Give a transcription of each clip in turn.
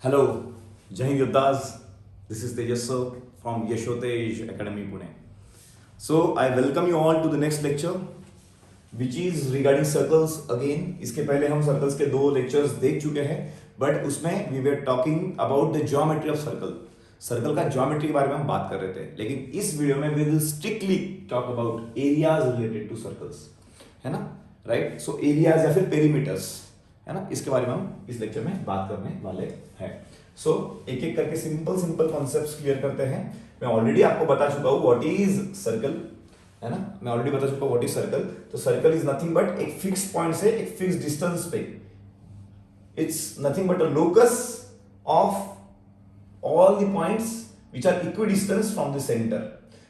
Hello, Jai Hind Yoddhas. This is Tejas sir from Yashotej Academy, Pune. So I welcome you all to the next lecture, which is regarding circles again. इसके पहले हम circles के दो lectures देख चुके हैं, but उसमें we were talking about the geometry of circle. Circle का ज्योमेट्री के बारे में हम बात कर रहे थे, लेकिन इस वीडियो में we will strictly talk about areas related to circles, है ना, राइट? सो एरियाज या फिर पेरीमीटर्स, है ना, इसके बारे में हम इस लेक्चर में बात करने वाले हैं. सो एक एक करके सिंपल कॉन्सेप्ट्स क्लियर करते हैं. मैं ऑलरेडी आपको बता चुका हूँ व्हाट इज सर्कल, है ना, मैं ऑलरेडी बता चुका हूँ व्हाट इज सर्कल. तो सर्कल इज नथिंग बट एक फिक्स पॉइंट से एक फिक्स डिस्टेंस पे, it's nothing but a locus of all the points which are equidistance from the centre.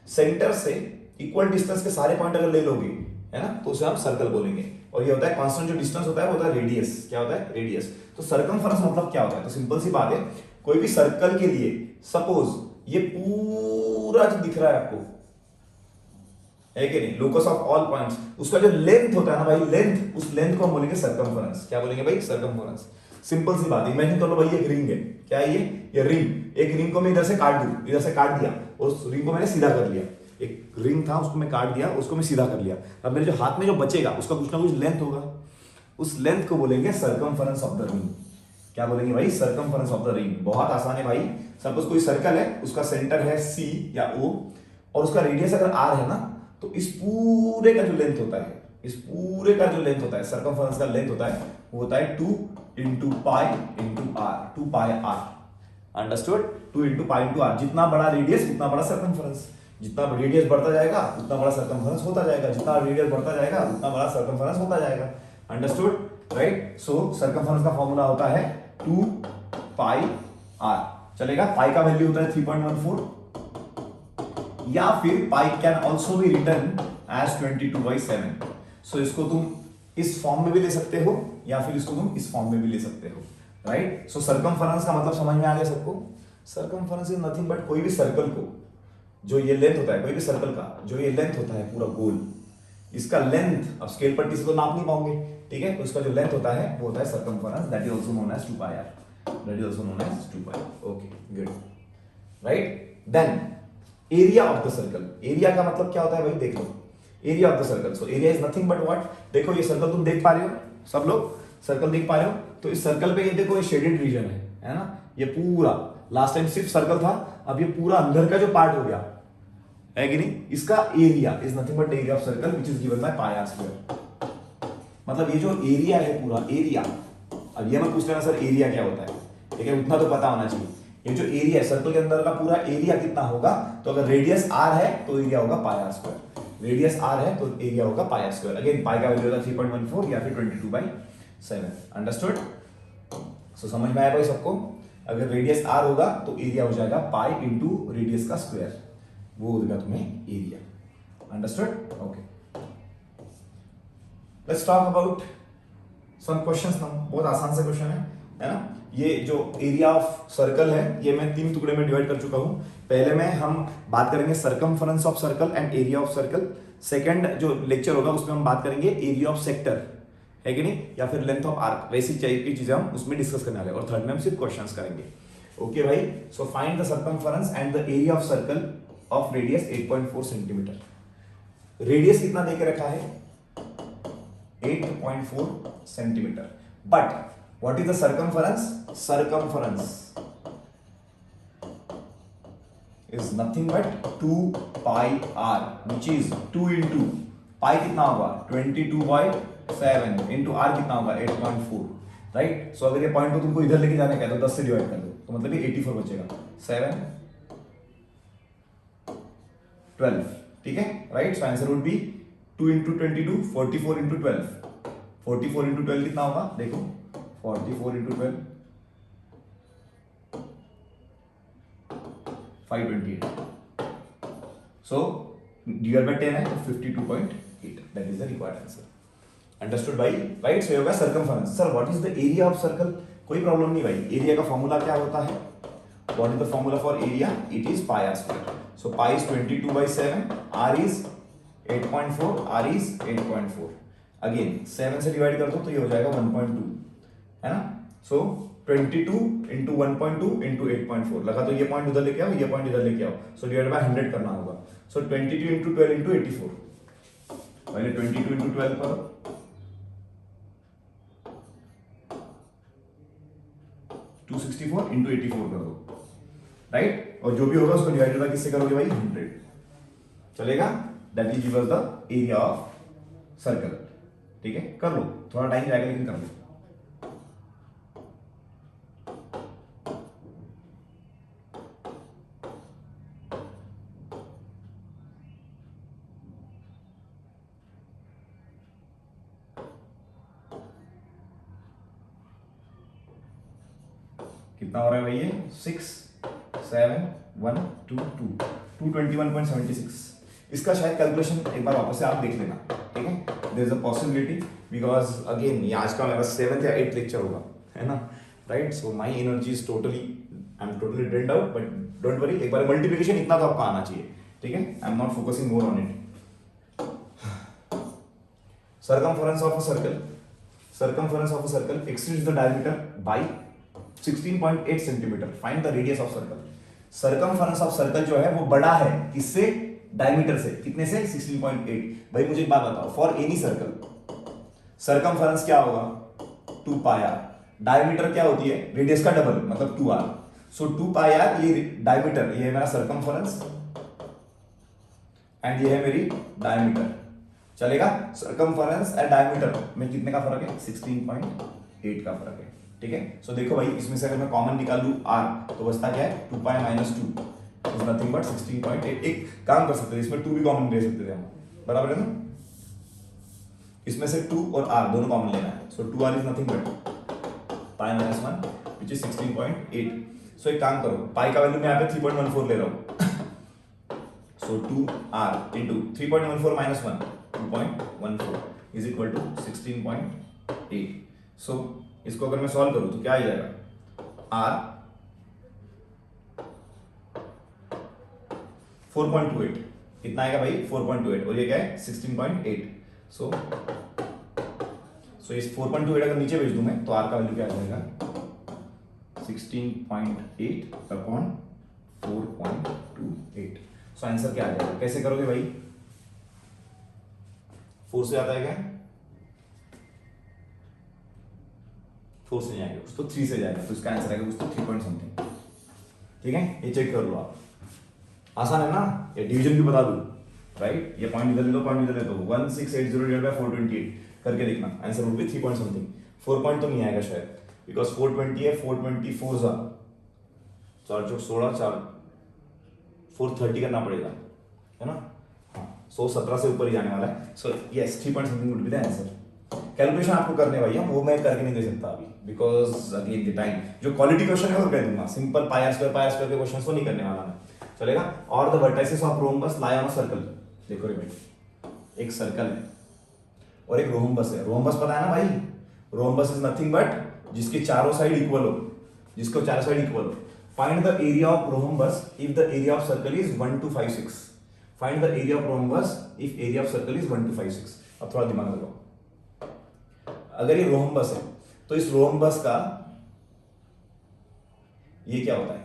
Centre से इक्वल डिस्टेंस के सारे पॉइंट अगर ले लोगे, है ना, तो उसे हम सर्कल बोलेंगे. और ये होता है कांस्टेंट, जो डिस्टेंस होता है वो होता है रेडियस. क्या होता है? रेडियस. तो सर्कमफेरेंस मतलब क्या होता है? तो सिंपल सी बात है, कोई भी सर्कल के लिए सपोज ये पूरा जो दिख रहा है आपको, है कि नहीं, लोकस ऑफ ऑल पॉइंट्स, उसका जो लेंथ होता है ना भाई, लेंथ, उस लेंथ को हम बोलेंगे सर्कमफेरेंस. क्या बोलेंगे भाई? सर्कमफेरेंस. सिंपल सी बात. इमेजिन कर लो भाई, एक रिंग है. क्या है ये रिंग. एक रिंग को मैं इधर से काट दूं, इधर से काट दिया और उस रिंग को मैंने सीधा कर लिया. एक रिंग था, उसको मैं काट दिया, उसको मैं सीधा कर लिया. अब मेरे जो हाथ में जो बचेगा उसका कुछ ना कुछ लेंथ होगा. उस लेंथ को बोलेंगे सर्कमफेरेंस ऑफ द रिंग. क्या बोलेंगे भाई? Circumference of the ring. बहुत आसान है भाई. सपोज कोई सर्कल है, उसका सेंटर है C या O और उसका रेडियस अगर R है ना, तो इस पूरे का जो लेंथ होता है, इस पूरे का जो लेंथ होता है, सर्कमफेरेंस का लेंथ होता है, वो होता है 2 into pi into R. 2 pi R. Understood? 2 into pi into R. जितना बड़ा रेडियस उतना बड़ा सर्कमफेरेंस. जितना रेडियस बढ़ता जाएगा उतना बड़ा सर्कमफेरेंस होता जाएगा. जितना रेडियस बढ़ता जाएगा उतना बड़ा सर्कमफेरेंस होता जाएगा. अंडरस्टूड? राइट? सो सर्कमफेरेंस का फॉर्मूला होता है 2 पाई R. चलेगा? पाई का वैल्यू होता है 3.14, या फिर pi can also be written as 22/7. So इसको तुम इस फॉर्म में भी ले सकते हो या फिर इसको तुम इस फॉर्म में भी ले सकते हो. राइट? सो सर्कमफेरेंस का मतलब समझ में आ गया सबको? सर्कमफेरेंस इज नथिंग बट कोई भी सर्कल को, जो ये लेंथ होता है, कोई भी सर्कल का जो ये लेंथ होता है पूरा गोल, इसका लेंथ अब स्केल पट्टी से तो नाप नहीं पाओगे, ठीक है, तो इसका जो लेंथ होता है वो होता है circumference. That is also known as 2 pi R. That is also known as 2 pi. Okay, good. Right? Then area of the circle. Area का मतलब क्या होता है भाई? देख लो, area of the circle. So area is nothing but what. देखो ये सर्कल तुम देख पा रहे हो, सब लोग सर्कल देख पा रहे हो. तो इस सर्कल पे ये देखो, ये शेडेड रीजन है ना, ये पूरा. लास्ट टाइम सिर्फ सर्कल था, अब ये पूरा अंदर का जो पार्ट हो गया, है कि नहीं, इसका area is nothing but area of circle which is given by pi R square. मतलब ये जो एरिया है पूरा एरिया, अब ये मत पूछ लेना सर एरिया क्या होता है, ठीक है, उतना तो पता होना चाहिए. ये जो एरिया है सर्कल के अंदर का पूरा एरिया कितना होगा, तो अगर रेडियस R है तो एरिया होगा पाई R स्क्वायर. रेडियस R है तो एरिया होगा पाई R स्क्वायर. अगेन पाई का वैल्यू होता है 3.14 या फिर 22/7. अंडरस्टूड? सो समझ में आया भाई सबको? अगर रेडियस R होगा तो एरिया हो जाएगा पाई इंटू रेडियस का स्क्वायर, वो होगा तुम्हें area. Understood? Okay, let's talk about some questions now. बहुत आसान से क्वेश्चन है ना. ये जो एरिया ऑफ सर्कल है, ये मैं 3 टुकड़े में डिवाइड कर चुका हूं. पहले में हम बात करेंगे circumference of circle and area of circle. Second जो लेक्चर होगा उसमें हम बात करेंगे एरिया ऑफ सेक्टर, है कि नहीं, या फिर लेंथ ऑफ आर्क. वैसी टाइप की चीजें हम उसमें डिस्कस करने वाले हैं. और थर्ड में हम सिर्फ क्वेश्चंस करेंगे. ओके भाई? So find the circumference and the area of circle of radius 8.4 centimetre. Radius कितना देके रखा है? 8.4 centimetre. But what is the circumference? Circumference is nothing but 2 pi R, which is 2 into पाई कितना होगा? 22/7 इंटू R कितना होगा? 8.4. Right? सो अगर ये पॉइंट को तुमको इधर लेके जाने का है तो 10 से डिवाइड कर दो, तो मतलब ये 84 बचेगा. 7 12. ठीक है? Right? So answer would be 2 into 22, 44 into 12. 44 into 12 कितना होगा? देखो, 44 इंटू 12 528. सो डिवाइड बाय 10 है तो 52.8. That is the required answer. Understood भाई? राइट? सो ये होगा circumference. Sir what is the area of circle? कोई प्रॉब्लम नहीं भाई. एरिया का फॉर्मूला क्या होता है? What is the formula for area? It is pi R square. So pi is 22/7, R is 8.4, R is 8.4. Again 7 से डिवाइड कर दो तो ये हो जाएगा 1.2, है ना. सो 22 इंटू 1.2 इंटू 8.4 लगा, तो ये पॉइंट उधर लेके आओ, ये पॉइंट इधर लेके आओ, सो डिवाइड बाय 100 करना होगा। सो 22 इंटू 12 इंटू 84, पहले 22 इंटू 12 करो, 264 इंटू 84 कर दो, राइट। और जो भी होगा उसको डिवाइड होगा किससे करोगे भाई, 100 चलेगा। That will give us the area of circle. ठीक है, कर लो, थोड़ा टाइम जाएगा लेकिन कर लो। कितना हो रहा है भाई ये, 6 7 1 2 2 221.76। इसका शायद कैलकुलेशन एक बार वापस से आप देख लेना, ठीक है। There is a possibility, because again ये आज का मेरा 7th या 8th लेक्चर होगा, है ना, right. So my energy is totally, I am totally drained out, but don't worry, एक बार मल्टीप्लिकेशन इतना तो आपको आना चाहिए, ठीक है। आई am not focusing more on it. circumference of a circle, circumference of a circle exceeds the diameter by 16.8 centimetre. Find the radius of circle. Circumference of circle जो है वो बड़ा है किससे, डायमीटर से, कितने से, 16.8। भाई मुझे एक बात बताओ, फॉर एनी सर्कल सर्कमफरेंस क्या होगा, 2 पाई आर। डायमीटर क्या होती है, रेडियस का डबल, मतलब 2r। सो 2 पाई आर ये डायमीटर, ये है मेरा सर्कमफरेंस एंड ये है मेरी डायमीटर, चलेगा। सर्कमफरेंस एंड डायमीटर में कितने का फर्क है, 16.8 का फर्क है, ठीक है। सो देखो भाई, इसमें से अगर मैं कॉमन निकाल लूं r, तो बचता क्या है, 2 pi minus 2 is nothing but 16.8। एक काम कर सकते थे, इसमें 2 भी कॉमन ले सकते थे हम, बराबर है ना। इसमें से 2 और r दोनों कॉमन लेना है, सो 2r is nothing but pi minus 1 which is 16.8। सो एक काम करो, पाई का वैल्यू मैं यहाँ पे 3.14 ले रहा हूँ, so 2r into 3.14 minus 1 2.14 is equal to 16.8। So इसको अगर मैं सॉल्व करूं तो क्या आ जाएगा, r 4.28, कितना आएगा भाई, 4.28, और ये क्या है 16.8। सो इस 4.28 अगर नीचे भेज दूं मैं तो r का वैल्यू क्या आ जाएगा, 16.8 अपॉन 4.28। सो आंसर क्या आ जाएगा, कैसे करोगे भाई, 4 से आता है क्या, 4 से नहीं आएगा, कुछ तो 3 से जाएगा, तो इसका आंसर आएगा कुछ तो 3 पॉइंट समथिंग, ठीक है। ये चेक कर लो आप, आसान है ना, ये डिवीजन भी बता दूं, राइट। ये पॉइंट इधर ले लो, पॉइंट इधर ले लो, 1680 डिवाइडेड बाय 428 करके देखना, answer would be 3 point something. 4 point तो नहीं आएगा शायद, बिकॉज 420 है, 424 जा 4 चौक 16 4 430 करना पड़ेगा, है ना। हाँ, 117 से ऊपर ही जाने वाला है। So yes, 3 point something would be the answer. Calculation आपको करने भैया, वो मैं करके नहीं दे सकता अभी, बिकॉज अगेन द टाइम। जो क्वालिटी क्वेश्चन है वो कर दूंगा, सिंपल पाई आर स्क्वायर के क्वेश्चन को नहीं करने वाला मैं, चलेगा। और the vertices of rhombus lie on a circle. देखो रे भाई, एक सर्कल है और एक रोम्बस है। रोम्बस पता है ना भाई, रोम्बस इज नथिंग बट जिसके चारों साइड इक्वल हो, जिसको चारों साइड इक्वल हो। Find the area of rhombus if the area of circle is 1 to 5 6। Find the area of rhombus if area of circle is 1 to 5 6। अब थोड़ा दिमाग लगाओ, अगर ये रोम्बस है तो इस रोम्बस का ये क्या होता है,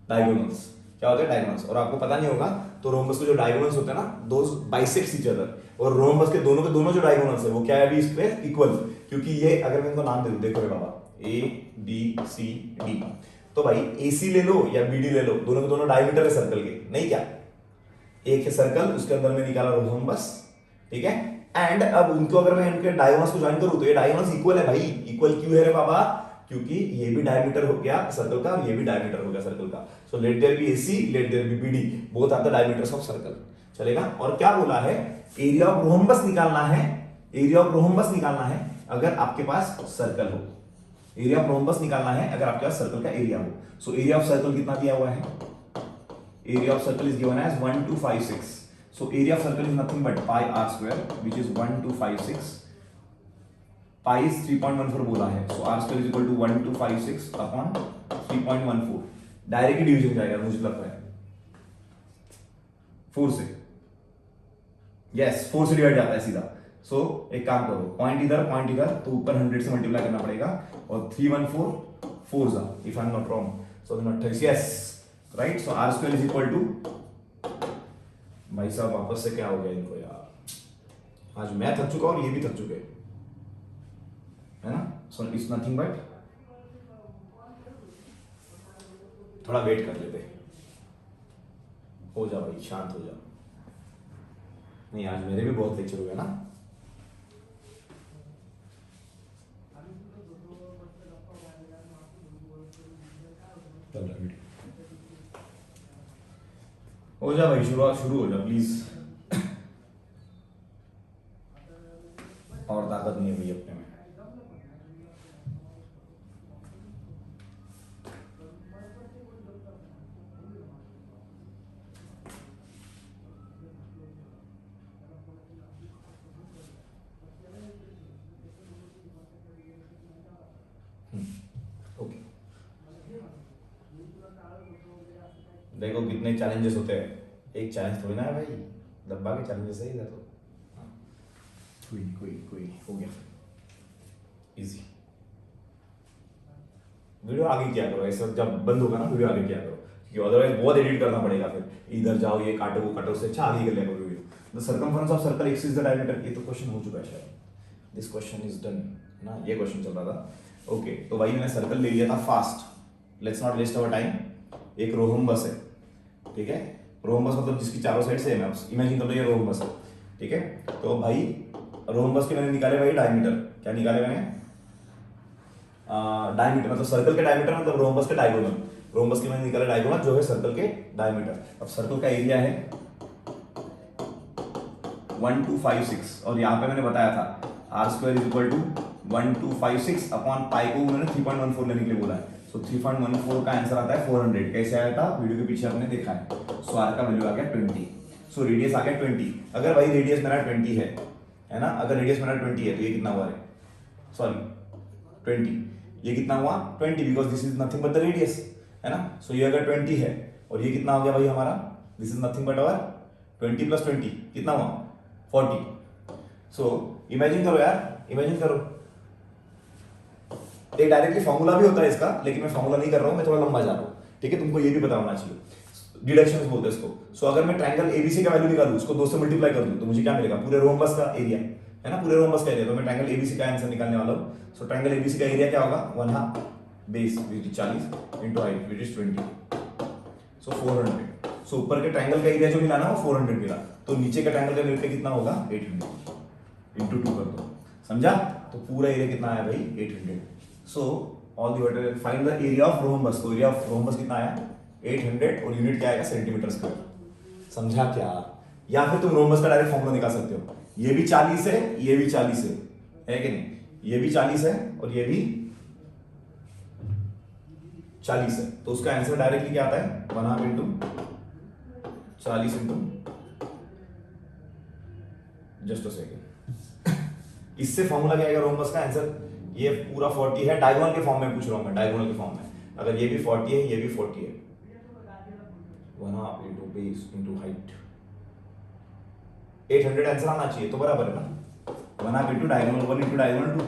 डायगोनल्स। क्या होता है, डायगोनल्स। और आपको पता नहीं होगा तो रोम्बस के जो डायगोनल्स होते हैं ना, दोस बाइसेक्ट्स ईच अदर। और रोम्बस के दोनों जो डायगोनल्स है वो क्या है, इस पे इक्वल। क्योंकि ये अगर मैं इनको नाम दे दूं, देखो रे बाबा, ए बी सी डी, तो भाई AC ले लो या BD ले लो, दोनों के दोनों डायमीटर है सर्कल के, नहीं क्या। एक है सर्कल, उसके अंदर में निकाला रोम्बस, ठीक है। एंड अब उनको अगर मैं इनके डायगोनल्स को ज्वाइन करूं तो ये डायगोनल्स इक्वल है भाई। इक्वल क्यों है रे बाबा, क्योंकि ये भी डायमीटर हो गया सर्कल का, ये भी डायमीटर हो गया सर्कल का। So let there be AC, let there be BD, both are the diameters of circle, चलेगा। और क्या बोला है, एरिया ऑफ रोम्बस निकालना है, एरिया ऑफ रोम्बस निकालना है अगर आपके पास सर्कल हो। एरिया ऑफ रोम्बस निकालना है अगर आपके पास सर्कल का एरिया हो। सो एरिया ऑफ सर्कल कितना दिया हुआ है, area of circle is given as 1 to 5 6। So area of circle is nothing but pi r square, which is 1 to 5 6. Pi is 3.14 बोला है, so r square is equal to 1 to 5 6 upon 3.14। Direct division जाएगा मुझे लगता है 4 से, yes 4 से divide जाता है सीधा। सो एक काम करो, पॉइंट इधर, तो ऊपर 100 से मल्टीप्लाई करना पड़ेगा, और 314 4 जा, if I am not wrong, so 28, yes right. So r square is equal to, भाई साहब वापस से क्या हो गया इनको यार, आज मैं थक चुका और ये भी थक चुके, है ना। सो इट्स नथिंग बट, थोड़ा वेट कर लेते, हो जा भाई, शांत हो जा। नहीं आज मेरे भी बहुत लेक्चर हुए ना, हो जा भाई, शुरू हो जा प्लीज। और ताकत नहीं है भाई अपने में। ओके, देखो कितने चैलेंजेस होते हैं, एक चैलेंज थोड़ी ना है भाई, दब्बा के चैलेंजेस है इधर तो। कोई हो गया इजी। वीडियो आगे क्या करो, ऐसा जब बंद होगा ना वीडियो आगे क्या करो, क्योंकि अदरवाइज बहुत एडिट करना पड़ेगा, फिर इधर जाओ ये काटो वो काटो, उससे अच्छा आगे कर लिया करो video. The circumference of circle x is the diameter, ये तो क्वेश्चन हो चुका है शायद, दिस क्वेश्चन इज डन ना, ये क्वेश्चन चल रहा था। ओके तो भाई मैंने सर्कल ले लिया था fast, let's not waste our time. एक रोहम्बस है, ठीक है, रोहम्बस मतलब जिसकी चारों साइड सेम है, इमेजिन कर लो ये रोहम्बस है, ठीक है। तो भाई रोहम्बस के मैंने निकाले भाई डायमीटर, क्या निकाले मैंने, डायमीटर मतलब सर्कल के डायमीटर, मतलब रोहम्बस के डायगोनल, रोहम्बस के मैंने निकाले डायगोनल जो है सर्कल के डायमीटर। अब सर्कल का एरिया है 1256, और यहाँ पे मैंने बताया था r square is equal to 1256 upon pi को उन्होंने 3.14 लेने के लिए बोला है। सो 3.14 का आंसर आता है 400, कैसे आया था वीडियो के पीछे हमने देखा है। सो आर का वैल्यू आ गया 20, सो रेडियस आ गया 20। अगर भाई रेडियस मेरा 20 है ना, अगर रेडियस मेरा 20 है तो ये कितना हुआ है, सॉरी 20, ये कितना हुआ 20, because this is nothing but the radius, है ना। सो ये अगर 20 है और ये कितना हो गया भाई हमारा, this is nothing but our 20 plus 20 कितना हुआ 40। सो इमेजिन करो यार, इमेजिन करो, एक डायरेक्टली फॉर्मूला भी होता है इसका, लेकिन मैं फॉर्मूला नहीं कर रहा हूं, मैं थोड़ा लंबा जा रहा हूं, ठीक है, तुमको ये भी पता होना चाहिए, डिडक्शंस बोलते हैं इसको। सो अगर मैं ट्रायंगल एबीसी का वैल्यू निकालूं, उसको 2 से मल्टीप्लाई कर दूं, तो मुझे क्या मिलेगा, पूरे रोम्बस का एरिया, है ना, पूरे रोम्बस का एरिया। तो मैं ट्रायंगल एबीसी का आंसर निकालने वाला हूं। सो ट्रायंगल एबीसी का एरिया क्या होगा, 1/2 base which is 40 into height which is 20, सो 400। सो ऊपर के ट्रायंगल का एरिया जो मिला ना वो 400 मिला, तो नीचे का ट्रायंगल का मिलकर कितना होगा 800 इंटू 2 कर दो, समझा। तो पूरा एरिया कितना आया भाई 800। So all the water find the area of rhombus, तो एरिया ऑफ रोम्बस कितना आया 800, और यूनिट क्या आएगा सेंटीमीटर स्क्वायर, समझा क्या। या फिर तुम रोम्बस का डायरेक्ट फॉर्मूला निकाल सकते हो, ये भी 40 है, ये भी 40 है कि नहीं, ये भी 40 है और ये भी 40 है, तो उसका आंसर डायरेक्टली क्या आता है 1/2 into 40 into, just a second, इससे फॉर्मूला क्या आएगा रोम्बस का आंसर, ये पूरा 40 है, डायगोनल के फॉर्म में पूछ रहा हूं मैं, डायगोनल के फॉर्म में, अगर ये भी 40 है ये भी 40 है, 1/2 into base into height, 800 answer आना चाहिए, तो बराबर है ना, 1/2 इंटू डायगोनल 1 इंटू डायगोनल 2।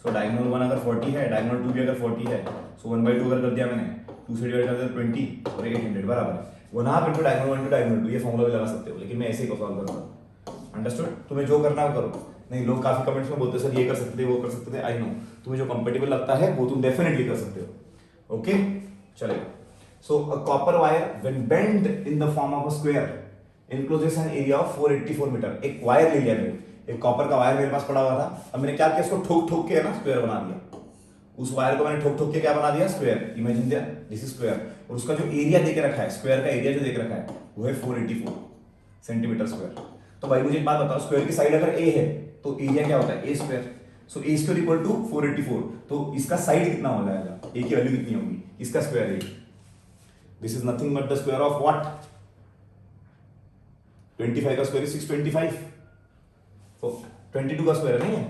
सो डायगोनल 1 अगर 40 है, डायगोनल 2 भी अगर 40 है, सो 1/2 अगर कर दिया मैंने, 2 से डिवाइड कर दिया 20 और 800 बराबर है 1/2 इंटू डायगोनल 1 इंटू डायगोनल 2। ये फॉर्मूला भी लगा सकते हो, लेकिन मैं ऐसे ही सॉल्व करूंगा, अंडरस्टूड। तुम्हें जो करना है वो करो। नहीं, लोग काफी कमेंट्स में बोलते सर ये कर सकते थे वो कर सकते थे, आई नो, तुम्हें जो कंफर्टेबल लगता है वो तुम डेफिनेटली कर सकते हो, ओके चलेगा। So a copper wire when bend in the form of a square encloses an area of 484 metre. एक वायर ले लिया मैंने, एक कॉपर का वायर मेरे पास पड़ा हुआ था, अब मैंने क्या किया, इसको ठोक ठोक के ना स्क्वायर बना दिया, उस वायर को मैंने ठोक ठोक के क्या बना दिया स्क्वायर, इमेजिन दिया दिस इज स्क्वायर, और उसका जो एरिया देके रखा है, स्क्वायर का एरिया जो देके रखा है वो है 484 सेंटीमीटर स्क्वायर। तो भाई मुझे एक बात बताओ, स्क्वायर की साइड अगर ए है तो एरिया क्या होता है a square, so a square equal to 484, तो इसका साइड कितना हो जाएगा, ए की वैल्यू कितनी होगी, इसका स्क्वायर है, this is nothing but the square of what 25 का स्क्वायर इज 625, तो 22 का स्क्वायर नहीं है,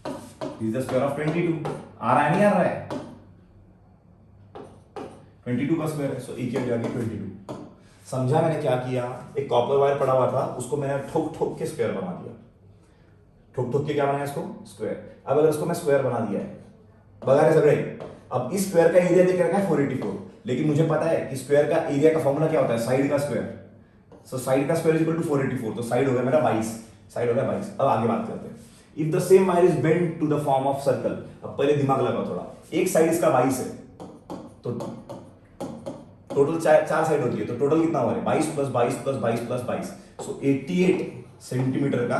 this is the square of 22, आ रहा है नहीं आ रहा है, 22 का स्क्वायर है, सो ए की वैल्यू आ गई 22। समझा मैंने क्या किया, एक कॉपर वायर पड़ा हुआ था उसको मैंने ठोक ठोक के स्क्वायर बना दिया, ठोक ठोक के क्या बनाया इसको, स्क्वायर। अब अगर इसको मैं स्क्वायर बना दिया है, बगा रहे सगड़े, अब इस स्क्वायर का एरिया देख रखा है 484, लेकिन मुझे पता है कि स्क्वायर का एरिया का फॉर्मूला क्या होता है, साइड का स्क्वायर। सो साइड का स्क्वायर इज इक्वल टू 484, तो साइड हो गया मेरा 22, साइड हो गया 22। अब आगे बात करते हैं। If the same wire is bend to the form of circle, अब पहले दिमाग लगाओ थोड़ा, एक साइड इसका 22 है, तो टोटल चार साइड होती है, तो टोटल कितना हुआ है, 22 प्लस 22 प्लस 22 प्लस 22, सो 88 सेंटीमीटर का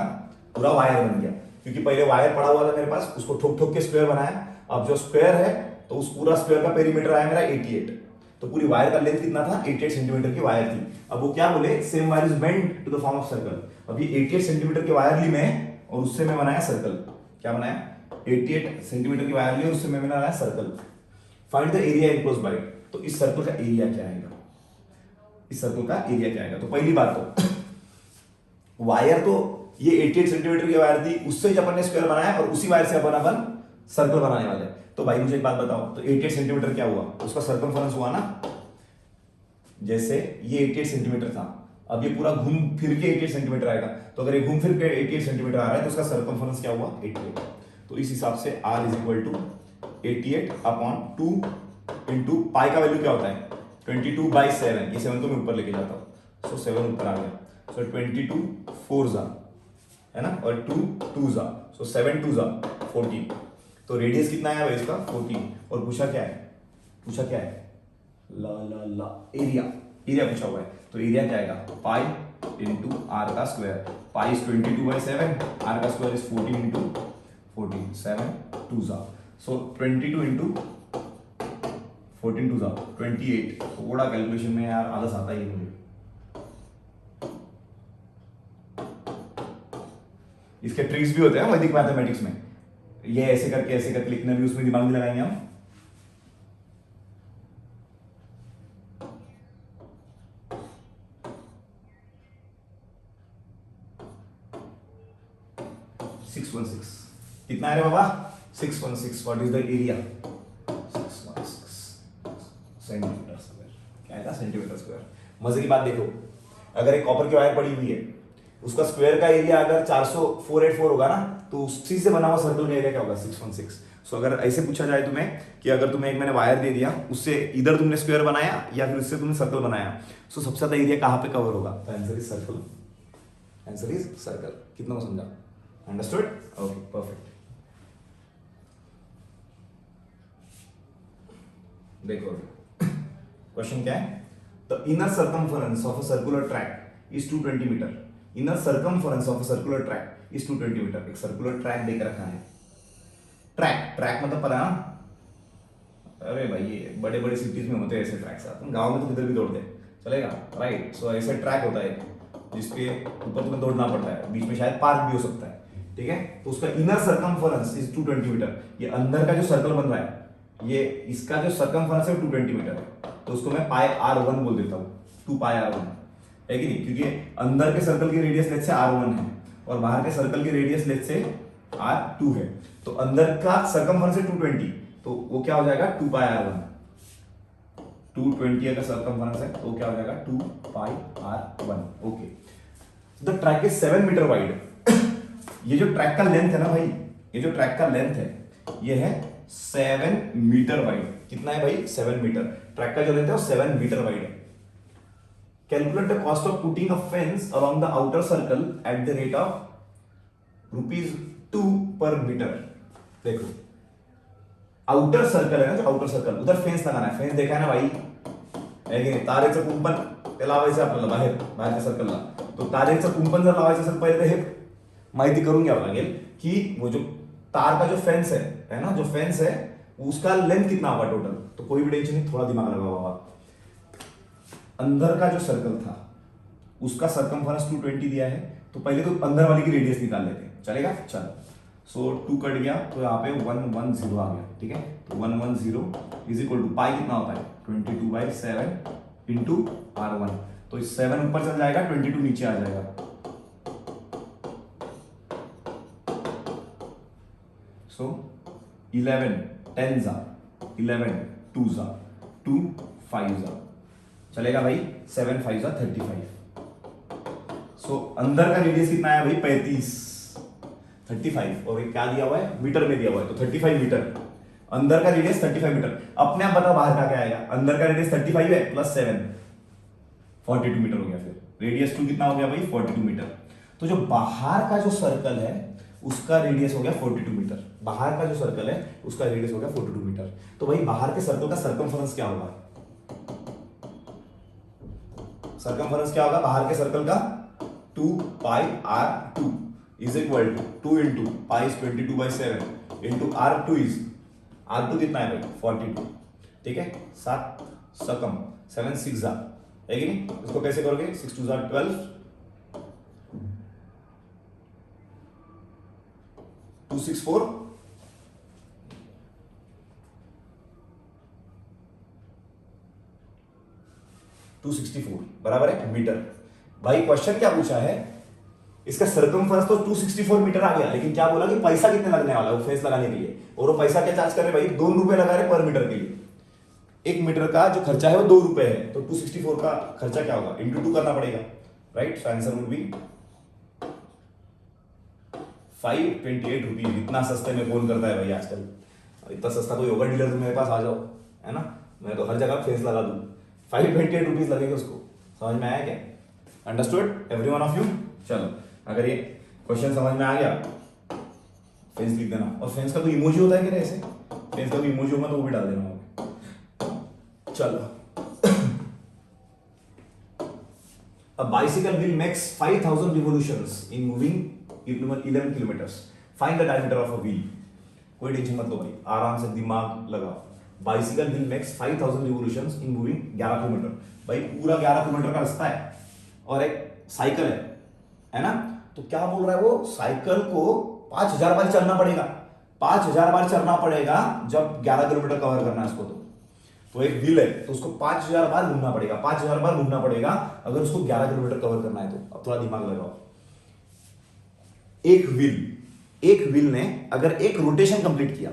पूरा वायर बन गया। क्योंकि पहले वायर पड़ा हुआ था मेरे पास, उसको ठोक ठोक के स्क्वायर बनाया, अब जो स्क्वायर है तो उस पूरा स्क्वायर का पेरीमीटर आया मेरा 88, तो पूरी वायर का लेंथ कितना था, 88 सेंटीमीटर की वायर थी। अब वो क्या बोले, same wire is bend to the form of circle. अब ये 88 सेंटीमीटर की वायर ली मैं, और उससे मैं बनाया सर्कल। क्या बनाया, 88 सेंटीमीटर की वायर ली, उससे मैं बनाया circle. Find the area enclosed bye, तो इस सर्कल का एरिया क्या आएगा, इस सर्कल का एरिया क्या आएगा। तो पहली बात तो वायर तो ये 88 सेंटीमीटर की वायर थी, उससे ही अपन ने स्क्वायर बनाया, और उसी वायर से अपन सर्कल बनाने वाले। तो भाई मुझे एक बात बताओ, तो 88 सेंटीमीटर क्या हुआ, उसका सर्कमफरेंस हुआ ना, जैसे ये 88 सेंटीमीटर था, अब ये पूरा घूम फिर के 88 सेंटीमीटर आएगा, तो अगर ये घूम फिर के 88 सेंटीमीटर आ रहा है तो उसका सर्कमफरेंस क्या हुआ, 88। तो इस हिसाब से r is equal to 88 upon 2 into pi का वैल्यू क्या होता है, 22/7, ये 7 तो मैं ऊपर लेके जाता हूँ, सो 7 ऊपर आ गया, सो 22 4 जा है ना, और 2 2 जा, सो 7 2 जा 14। तो रेडियस कितना है भाई इसका, 14। और पूछा क्या है, ला एरिया, पूछा हुआ है, तो एरिया क्या आएगा, पाई इंटू आर का स्क्वायर, पाई इज 22/7, आर का स्क्वायर इज 14 इंटू 14, 7 2 जा, सो 22 इंटू 14 2 जा 28। थोड़ा कैलकुलेशन में यार आलस आता ही है मुझे, इसके ट्रिक्स भी होते हैं वैदिक मैथमेटिक्स में, ये ऐसे करके लिखने भी, उसमें दिमाग भी लगाएंगे हम। कितना है रे बाबा, 616। What is the area, 616 centimetre square. क्या आएगा, सेंटीमीटर स्क्वायर। मजे की बात देखो, अगर एक कॉपर की वायर पड़ी हुई है, उसका स्क्वायर का एरिया अगर 484 होगा ना, तो उसी से बना हुआ सर्कल का एरिया क्या होगा, 616। सो अगर ऐसे पूछा जाए तुम्हें कि अगर तुम्हें एक मैंने वायर दे दिया, उससे इधर तुमने स्क्वायर बनाया या फिर उससे तुमने सर्कल बनाया, सो सबसे ज्यादा एरिया कहां पे कवर होगा, तो answer is circle, answer is circle. कितना को समझा, अंडरस्टूड, ओके परफेक्ट। देखो क्वेश्चन क्या है, the inner circumference of a circular track is 220 metre. Inner circumference of a circular track is 220 metre. एक सर्कुलर ट्रैक देख रखा है, ट्रैक मतलब पता है ना, अरे भाई ये बड़े बड़े सिटीज में होते हैं ऐसे ट्रैक्स, अपन गांव में तो किधर भी दौड़ते हैं, चलेगा, राइट। सो ऐसे ट्रैक होता है जिसके ऊपर तुम्हें दौड़ना पड़ता है, बीच में शायद पार्क भी हो सकता है, ठीक है। तो उसका इनर सर्कमफरेंस इज 220 मीटर। ये अंदर का जो सर्कल बन रहा है, ये इसका जो सर्कमफरेंस है 220 मीटर है, तो उसको मैं पाई r1 बोल देता हूँ, 2 पाई r1 है कि नहीं, क्योंकि अंदर के सर्कल की रेडियस लेट से r1 है और बाहर के सर्कल की रेडियस लेट से r2 है, तो अंदर का सर्कमफरेंस है 220, तो वो क्या हो जाएगा 2 पाई r1। 220 का सर्कमफरेंस है तो क्या हो जाएगा 2 pi r1। Okay, the track is 7 metre wide. ये जो ट्रैक का लेंथ है ना भाई, ये जो ट्रैक का लेंथ है ये है 7 मीटर वाइड। कितना है भाई, 7 मीटर। ट्रैक का जो लेंथ है वो 7 मीटर वाइड है। Calculate the cost of putting a fence around the outer circle at the rate of ₹2 पर मीटर। देखो आउटर सर्कल है ना, जो आउटर सर्कल, उधर फेंस लगाना है। फेंस देखा है ना भाई, है की नाही? तारेचं कुंपण ते लावायचं आपल्याला बाहेरच्या सर्कलला, तो तारेचं कुंपण जर लावायचं असेल पहिले हे माहिती करून घ्यावं लागेल की वो जो तार का जो फेंस है ना, जो फेंस है उसका लेंथ कितना होगा टोटल। तो कोई भी टेंशन नहीं, थोड़ा दिमाग लगाओ बाबा। अंदर का जो सर्कल था उसका सर्कमफरेंस 220 दिया है, तो पहले तो अंदर वाली की रेडियस निकाल लेते हैं, चलेगा। चलो, सो 2 कट गया तो यहाँ पे 110 आ गया, ठीक है। तो 110 इज इक्वल टू पाई कितना होता है 22/7 इंटू r1। तो इस 7 ऊपर चल जाएगा, 22 नीचे आ जाएगा। सो 11 10 जा 11 2 जा 2 5 जा, चलेगा भाई। 7 5 जा 35। सो अंदर का रेडियस कितना है भाई 35। 35, और ये क्या दिया हुआ है, मीटर में दिया हुआ है, तो 35 मीटर। अंदर का रेडियस 35 मीटर। अपने आप बताओ बाहर का क्या आएगा, अंदर का रेडियस 35 है प्लस 7 42 मीटर हो गया। फिर रेडियस 2 कितना हो गया भाई, 42 मीटर। तो जो बाहर का जो सर्कल है उसका रेडियस हो गया 42 मीटर। बाहर का जो सर्कल है उसका रेडियस हो गया 42 मीटर। तो भाई बाहर के सर्कल का सर्कमफरेंस क्या होगा, सर्कमफरेंस क्या होगा बाहर के सर्कल का, 2 pi r2 is equal to 2 into pi is 22/7 into r2 is, r2 कितना है भाई 42, ठीक है। 7 सकम 7 6 जा है कि नहीं, इसको कैसे करोगे, 6 2 12 2 6 4 264 बराबर है मीटर। भाई क्वेश्चन क्या पूछा है, इसका सर्कमफरेंस तो 264 मीटर आ गया, लेकिन क्या बोला कि पैसा कितने लगने वाला है वो फेस लगाने के लिए, और वो पैसा क्या चार्ज कर रहे भाई, 2 रुपए लगा रहे पर मीटर के लिए। 1 मीटर का जो खर्चा है वो 2 रुपए है, तो 264 का खर्चा क्या होगा, इंटू 2 करना पड़ेगा, right. So answer would be 528 rupees. इतना सस्ते में कौन करता है भाई आजकल, इतना सस्ता कोई होगा डीलर, मेरे पास आ जाओ, है ना, मैं तो हर जगह फेस लगा दूं। 528 रुपीज लगेगा उसको, समझ में आया क्या, understood every one of you. चलो अगर ये क्वेश्चन समझ में आ गया, फेंस लिख देना, और फेंस का तो इमोजी होता है क्या ऐसे, फेंस का तो इमोजी होगा तो वो भी डाल देना। चलो A bicycle wheel makes 5000 revolutions in moving 11 kilometers. Find the diameter of a wheel. कोई टेंशन मत लो भाई, आराम से दिमाग लगाओ। Bicycle wheel makes 5000 revolutions in moving 11 kilometre. भाई पूरा 11 किलोमीटर का रास्ता है और एक साइकिल है ना, तो क्या बोल रहा है वो, साइकिल को 5000 बार चलना पड़ेगा, 5000 बार चलना पड़ेगा जब 11 किलोमीटर कवर करना है इसको। तो एक व्हील है तो उसको 5000 बार घूमना पड़ेगा, 5000 बार घूमना पड़ेगा अगर उसको 11 किलोमीटर कवर करना है तो। अब थोड़ा दिमाग लगाओ, एक व्हील ने अगर एक रोटेशन कंप्लीट किया,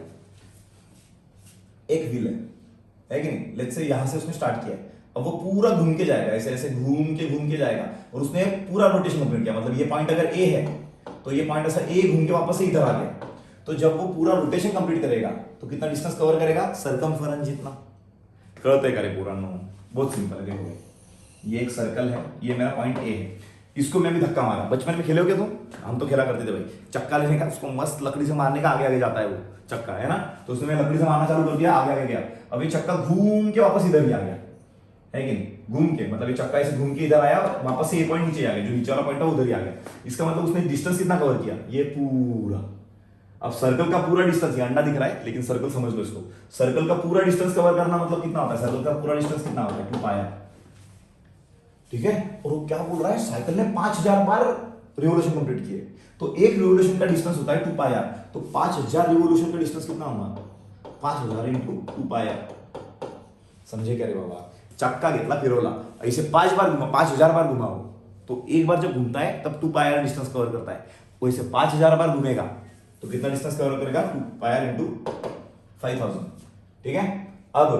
एक व्हील है कि नहीं, लेट्स से यहां से उसने स्टार्ट किया, अब वो पूरा घूम के जाएगा, ऐसे ऐसे घूम के जाएगा, और उसने पूरा रोटेशन कंप्लीट किया, मतलब ये पॉइंट अगर ए है तो ये पॉइंट ऐसा ए घूम के वापस से इधर आ गया, तो जब वो पूरा रोटेशन कंप्लीट करेगा तो कितना डिस्टेंस कवर करेगा, सर्कमफरेंस जितना। कळतंय का रे पुरानो, बहुत सिंपल है। देखो ये एक सर्कल है, ये मेरा पॉइंट ए है, इसको मैं भी धक्का मारा। बचपन में खेलोगे तुम, हम तो खेला करते थे भाई, चक्का लेने का, उसको मस्त लकड़ी से मारने का, आगे आगे जाता है वो चक्का, है ना, तो उसने लकड़ी से मारना चालू कर दिया, आगे आगे गया, अब ये चक्का घूम के वापस इधर ही आ गया, है कि नहीं, घूम के, मतलब ये चक्का ऐसे घूम के इधर आया, वापस से ये पॉइंट नीचे आ गया, जो नीचे वाला पॉइंट है उधर ही आ गया। इसका मतलब उसने डिस्टेंस कितना कवर किया, ये पूरा। अब सर्कल का पूरा डिस्टेंस, ये अंडा दिख रहा है लेकिन सर्कल समझ लो इसको, सर्कल का पूरा डिस्टेंस कवर करना मतलब कितना होता है, सर्कल का पूरा डिस्टेंस कितना होता है, 2 पाई, ठीक है। और वो क्या बोल रहा है, साइकिल ने 5000 बार रिवोल्यूशन कंप्लीट किए, तो एक रिवोल्यूशन का डिस्टेंस होता है 2 पाई आर, तो 5000 रिवोल्यूशन का डिस्टेंस कितना होगा, 5000 इंटू 2 पाई आर। समझे क्या रे बाबा, चक्का घेतला फिरवला, ऐसे 5 बार घुमा, 5000 बार घुमाओ, तो एक बार जब घूमता है तब 2 पाई आर डिस्टेंस कवर करता है, वैसे 5000 बार घूमेगा तो कितना डिस्टेंस कवर करेगा, 2 पाई आर इंटू 5000, ठीक है। अब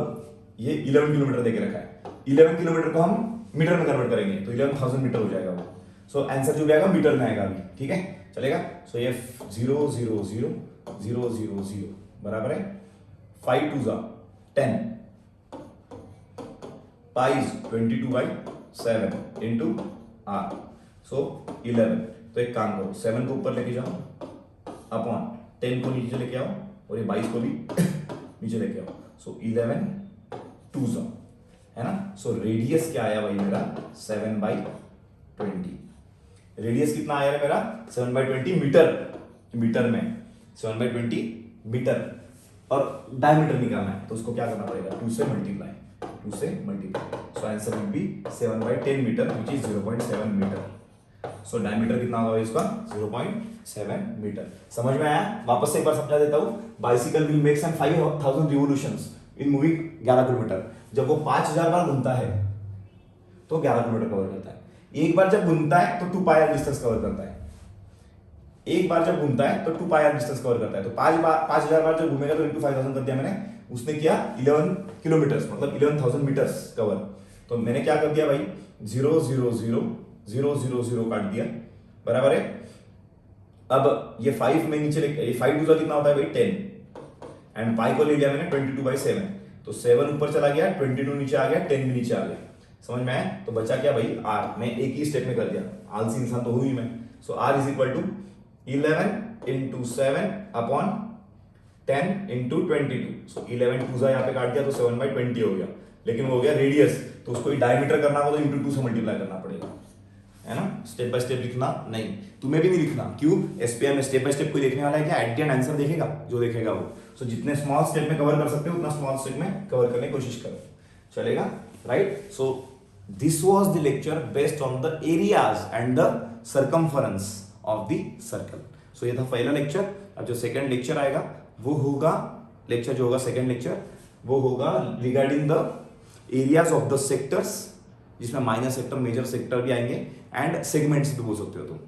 ये 11 किलोमीटर देके रखा है, 11 किलोमीटर को हम मीटर में कन्वर्ट करेंगे तो 11000 मीटर हो जाएगा वो। सो आंसर जो भी आएगा मीटर में आएगा अभी, ठीक है, चलेगा। सो ये 0 0 0 0 0 0 बराबर है 5 2 10 पाई 22/7 इंटू आर, सो 11। तो एक काम करो, 7 को ऊपर लेके जाओ, अपॉन 10 को नीचे लेके आओ, और ये 22 को भी नीचे लेके आओ, सो 11 2 है ना। सो रेडियस क्या आया भाई मेरा, 7/20। रेडियस कितना आया मेरा, 7/20 मीटर, मीटर में 7/20 मीटर, और डायमीटर निकालना है तो उसको क्या करना पड़ेगा, 2 से मल्टीप्लाई, 2 से multiply. So answer will be 7/10 metre which is 0.7 metre. So diameter कितना होगा इसका, 0.7 मीटर। समझ में आया, वापस से एक बार समझा देता हूं। Bicycle wheel makes 5000 revolutions in moving 11 kilometre. जब वो 5000 बार घूमता है तो 11 किलोमीटर कवर करता है। एक बार जब घूमता है तो 2 पाई आर डिस्टेंस कवर करता है, एक बार जब घूमता है तो 2 पाई आर डिस्टेंस कवर करता है। तो 5000 बार जब घूमेगा तो इंटू 5000 कर दिया मैंने, उसने किया 11 किलोमीटर, मतलब 11000 मीटर्स कवर। तो मैंने क्या कर दिया भाई, 0 0 0 0 0 0 काट दिया, बराबर है अब ये 5 में नीचे ये 5 दूसरा कितना होता है भाई 10 एंड पाई को ले लिया मैंने 22/7 तो 7 ऊपर चला गया 22 नीचे आ गया 10 भी नीचे आ गया समझ में आया तो बचा क्या भाई आर मैं एक ही स्टेप में कर दिया आलसी इंसान तो हुई मैं so R is equal to 11 into 7 upon 10 into 22 so 11 टूजा यहाँ पे काट दिया तो 7/20 हो गया लेकिन वो हो गया रेडियस तो उसको डायमीटर करना हो तो इंटू 2 से मल्टीप्लाई करना पड़ेगा है ना स्टेप बाय स्टेप लिखना नहीं तुम्हें भी नहीं लिखना क्यों एसपीआई में स्टेप बाय स्टेप कोई देखने वाला है क्या एट द एंड आंसर देखेगा जो देखेगा वो सो जितने स्मॉल स्टेप में कवर कर सकते हो उतना स्मॉल स्टेप में कवर करने की कोशिश करो चलेगा right so this was the lecture based on the areas and the circumference of the circle सो ये था पहला लेक्चर अब जो सेकंड लेक्चर आएगा वो होगा लेक्चर जो होगा सेकंड लेक्चर वो होगा regarding the areas of the sectors जिसमें माइनर सेक्टर मेजर सेक्टर भी आएंगे एंड सेगमेंट्स भी बोल सकते हो तुम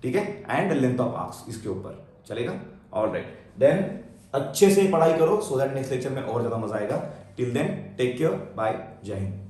ठीक है एंड लेंथ ऑफ आर्क्स इसके ऊपर चलेगा ऑलराइट देन अच्छे से पढ़ाई करो सो दैट नेक्स्ट लेक्चर में और ज्यादा मजा आएगा till then take care bye जय हिंद